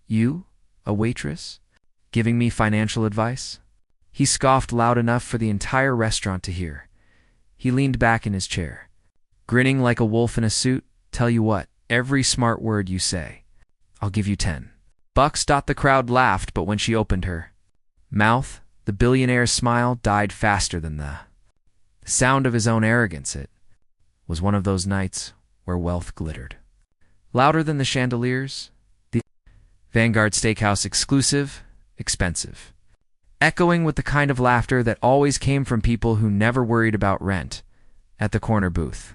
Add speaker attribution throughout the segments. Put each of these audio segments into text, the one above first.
Speaker 1: You, a waitress, giving me financial advice?" He scoffed loud enough for the entire restaurant to hear. He leaned back in his chair, grinning like a wolf in a suit. "Tell you what, every smart word you say, I'll give you $10." The crowd laughed, but when she opened her mouth, the billionaire's smile died faster than the sound of his own arrogance. It was one of those nights where wealth glittered. Louder than the chandeliers, the Vanguard Steakhouse exclusive, expensive. Echoing with the kind of laughter that always came from people who never worried about rent. At the corner booth,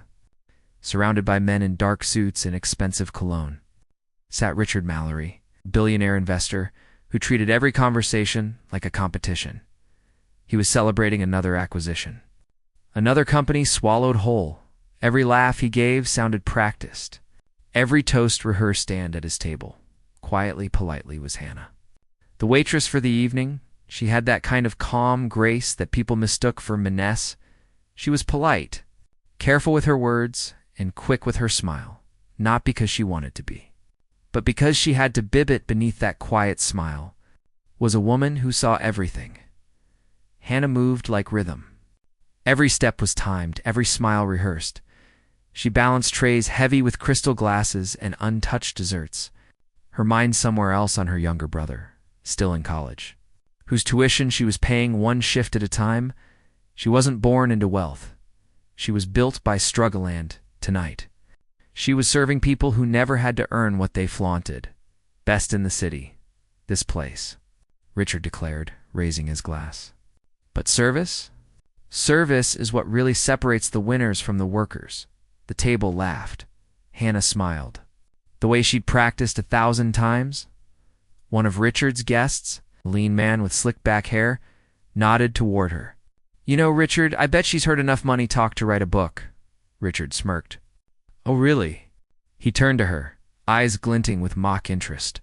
Speaker 1: surrounded by men in dark suits and expensive cologne, sat Richard Mallory, billionaire investor who treated every conversation like a competition. He was celebrating another acquisition. Another company swallowed whole. Every laugh he gave sounded practiced. Every toast rehearsed. And at his table, quietly, politely, was Hannah. The waitress for the evening. She had that kind of calm grace that people mistook for menace. She was polite, careful with her words, and quick with her smile, not because she wanted to be, but because she had to bib it. Beneath that quiet smile was a woman who saw everything. Hannah moved like rhythm. Every step was timed, every smile rehearsed. She balanced trays heavy with crystal glasses and untouched desserts, her mind somewhere else on her younger brother, still in college, whose tuition she was paying one shift at a time. She wasn't born into wealth. She was built by struggle, and tonight, she was serving people who never had to earn what they flaunted. "Best in the city, this place," Richard declared, raising his glass. "But service? Service is what really separates the winners from the workers." The table laughed. Hannah smiled. The way she'd practiced 1,000 times. One of Richard's guests, a lean man with slick back hair, nodded toward her. "You know, Richard, I bet she's heard enough money talk to write a book." Richard smirked. "Oh, really?" He turned to her, eyes glinting with mock interest.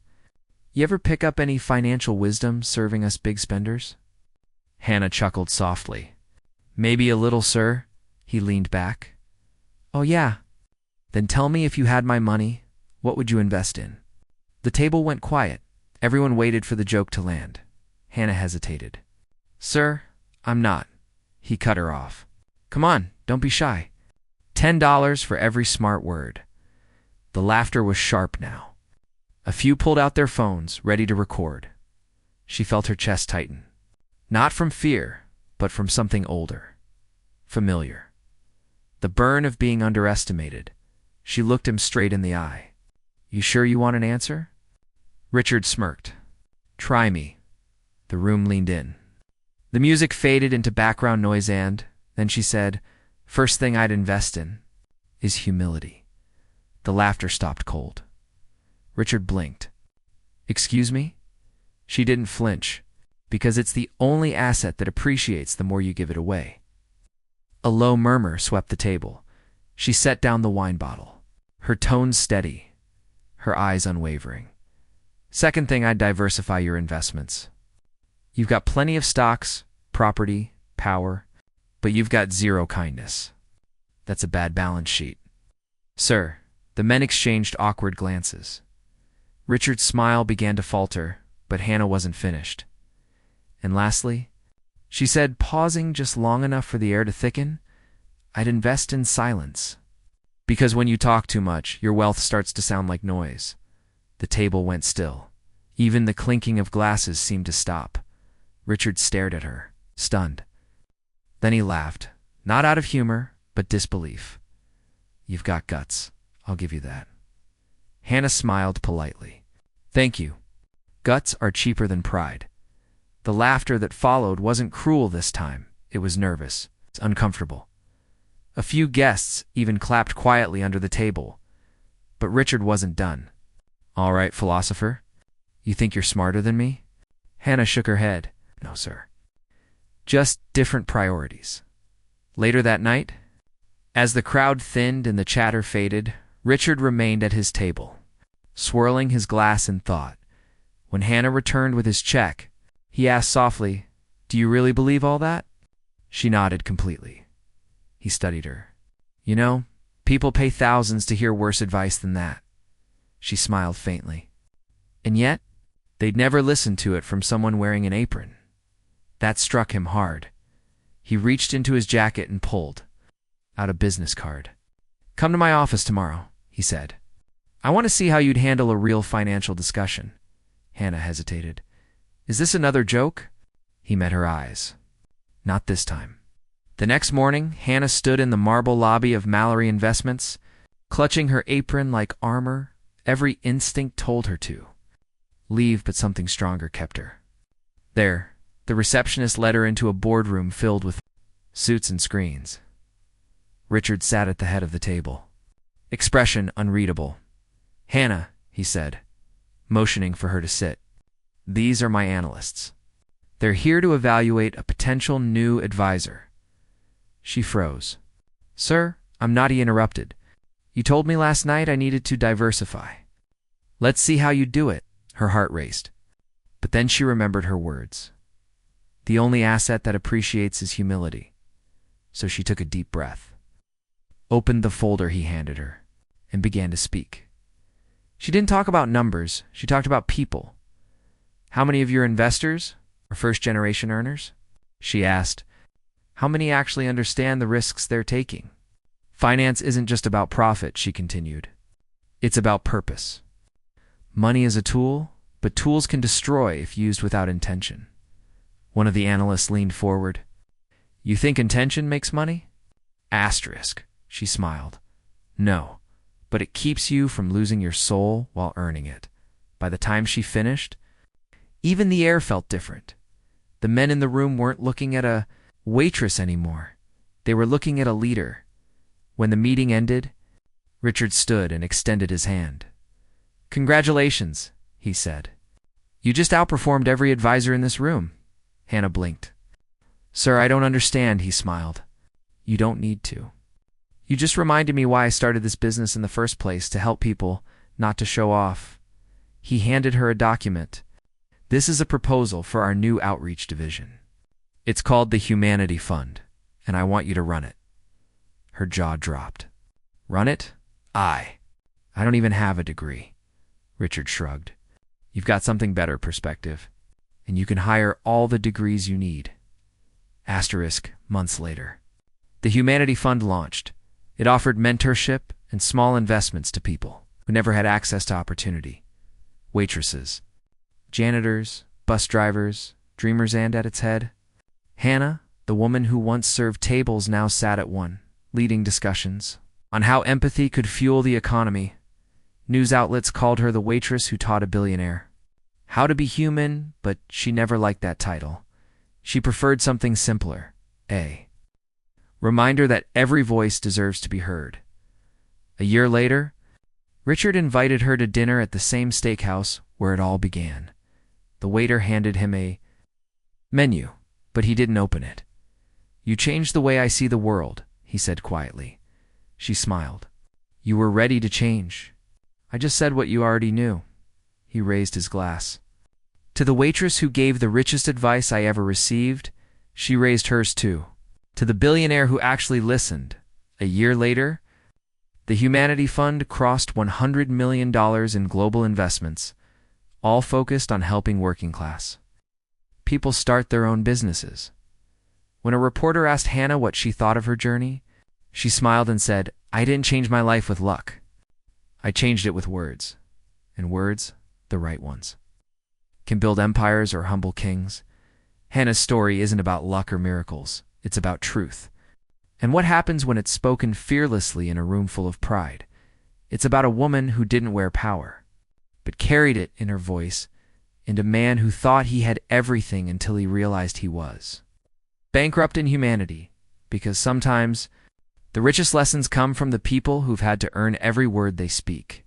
Speaker 1: "You ever pick up any financial wisdom serving us big spenders?" Hannah chuckled softly. "Maybe a little, sir." He leaned back. "Oh, yeah. Then tell me, if you had my money, what would you invest in?" The table went quiet. Everyone waited for the joke to land. Hannah hesitated. "Sir, I'm not." He cut her off. "Come on, don't be shy. $10 for every smart word." The laughter was sharp now. A few pulled out their phones, ready to record. She felt her chest tighten. Not from fear, but from something older. Familiar. The burn of being underestimated. She looked him straight in the eye. "You sure you want an answer?" Richard smirked. "Try me." The room leaned in. The music faded into background noise, and then she said, "First thing I'd invest in is humility." The laughter stopped cold. Richard blinked. "Excuse me?" She didn't flinch, because it's the only asset that appreciates the more you give it away. A low murmur swept the table. She set down the wine bottle, her tone steady, her eyes unwavering. "Second thing, I'd diversify your investments. You've got plenty of stocks, property, power, but you've got zero kindness. That's a bad balance sheet." "Sir." The men exchanged awkward glances. Richard's smile began to falter, but Hannah wasn't finished. "And lastly," she said, pausing just long enough for the air to thicken, "I'd invest in silence. Because when you talk too much, your wealth starts to sound like noise." The table went still. Even the clinking of glasses seemed to stop. Richard stared at her, stunned. Then he laughed, not out of humor, but disbelief. "You've got guts. I'll give you that." Hannah smiled politely. "Thank you. Guts are cheaper than pride." The laughter that followed wasn't cruel this time. It was nervous, uncomfortable. A few guests even clapped quietly under the table. But Richard wasn't done. "All right, philosopher. You think you're smarter than me?" Hannah shook her head. "No, sir. Just different priorities." Later that night, as the crowd thinned and the chatter faded, Richard remained at his table, swirling his glass in thought. When Hannah returned with his check, he asked softly, "Do you really believe all that?" She nodded completely. He studied her. "You know, people pay thousands to hear worse advice than that." She smiled faintly. "And yet, They'd never listened to it from someone wearing an apron. That struck him hard. He reached into his jacket and pulled out a business card. "Come to my office tomorrow," he said. "I want to see how you'd handle a real financial discussion." Hannah hesitated. "Is this another joke?" He met her eyes. Not this time. The next morning, Hannah stood in the marble lobby of Mallory Investments, clutching her apron like armor. Every instinct told her to leave, but something stronger kept her. There, the receptionist led her into a boardroom filled with suits and screens. Richard sat at the head of the table, expression unreadable. "Hannah," he said, motioning for her to sit. "These are my analysts. They're here to evaluate a potential new advisor." She froze. "Sir," I'm not. He interrupted. "You told me last night I needed to diversify. Let's see how you do it." Her heart raced. But then she remembered her words. The only asset that appreciates is humility. So she took a deep breath, opened the folder he handed her, and began to speak. She didn't talk about numbers. She talked about people. "How many of your investors are first-generation earners?" she asked. "How many actually understand the risks they're taking?" "Finance isn't just about profit," she continued. "It's about purpose. Money is a tool, but tools can destroy if used without intention." One of the analysts leaned forward. "You think intention makes money?" Asterisk. She smiled. "No, but it keeps you from losing your soul while earning it." By the time she finished, even the air felt different. The men in the room weren't looking at a waitress anymore. They were looking at a leader. When the meeting ended, Richard stood and extended his hand. "Congratulations," he said. "You just outperformed every advisor in this room." Hannah blinked. "Sir, I don't understand," he smiled. "You don't need to. You just reminded me why I started this business in the first place, to help people, not to show off." He handed her a document. "This is a proposal for our new outreach division. It's called the Humanity Fund, and I want you to run it." Her jaw dropped. "Run it? I don't even have a degree." Richard shrugged. "You've got something better, perspective, and you can hire all the degrees you need." Asterisk, months later. The Humanity Fund launched. It offered mentorship and small investments to people who never had access to opportunity. Waitresses, janitors, bus drivers, dreamers, and at its head, Hannah, the woman who once served tables, now sat at one, leading discussions on how empathy could fuel the economy. News outlets called her the waitress who taught a billionaire how to be human, but she never liked that title. She preferred something simpler, a reminder that every voice deserves to be heard. A year later, Richard invited her to dinner at the same steakhouse where it all began. The waiter handed him a menu, but he didn't open it. "You changed the way I see the world," he said quietly. She smiled. "You were ready to change." "I just said what you already knew." He raised his glass. "To the waitress who gave the richest advice I ever received," she raised hers too. "To the billionaire who actually listened." A year later, the Humanity Fund crossed $100 million in global investments, all focused on helping working class people start their own businesses. When a reporter asked Hannah what she thought of her journey, she smiled and said, "I didn't change my life with luck. I changed it with words, and words, the right ones, can build empires or humble kings." Hannah's story isn't about luck or miracles. It's about truth. And what happens when it's spoken fearlessly in a room full of pride? It's about a woman who didn't wear power, but carried it in her voice, and a man who thought he had everything until he realized he was bankrupt in humanity, because sometimes the richest lessons come from the people who've had to earn every word they speak.